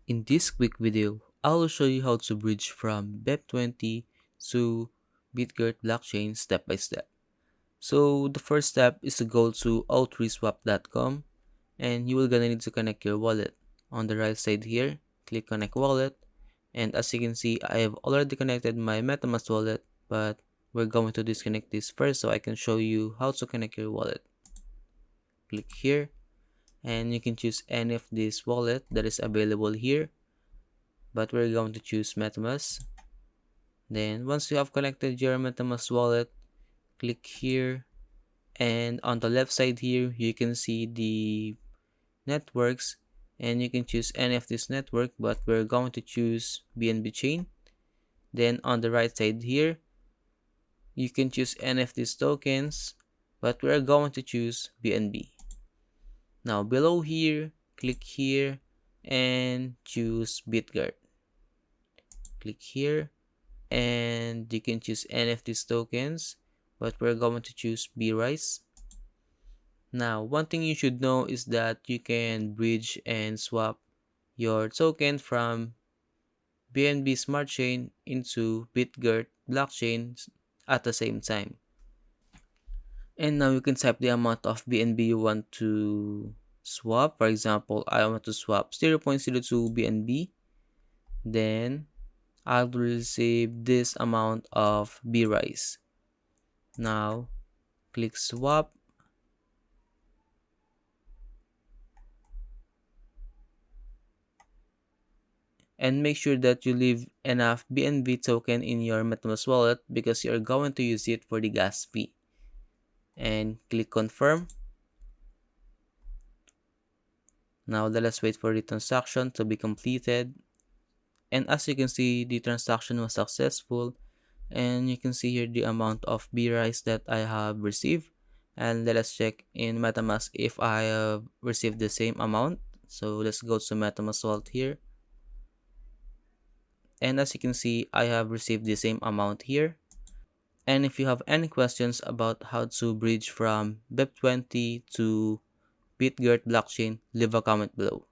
In this quick video, I will show you how to bridge from BEP20 to BitGERT Blockchain step by step. So the first step is to go to auth3swap.com and you will gonna need to connect your wallet. On the right side here, click connect wallet, and as you can see, I have already connected my MetaMask wallet, but we're going to disconnect this first so I can show you how to connect your wallet. Click here and you can choose any of this wallet that is available here, but we're going to choose MetaMask. Then once you have connected your MetaMask wallet, click here, and on the left side here you can see the networks, and you can choose any of this network, but we're going to choose BNB chain. Then on the right side here you can choose any of these tokens, but we're going to choose BNB. Now below here, click here and choose BitGERT. Click here and you can choose any of these tokens, but we're going to choose brise. Now one thing you should know is that you can bridge and swap your token from BNB Smart Chain into BitGERT blockchain at the same time. And now you can type the amount of BNB you want to swap. For example, I want to swap 0.02 BNB. Then I'll receive this amount of brise. Now click swap. And make sure that you leave enough BNB token in your MetaMask wallet because you're going to use it for the gas fee. And click confirm. Now let's wait for the transaction to be completed. And as you can see, the transaction was successful, and you can see here the amount of brise that I have received. And let us check in MetaMask if I have received the same amount. So let's go to MetaMask wallet here, and as you can see, I have received the same amount here. And if you have any questions about how to bridge from BEP20 to BitGERT blockchain, leave a comment below.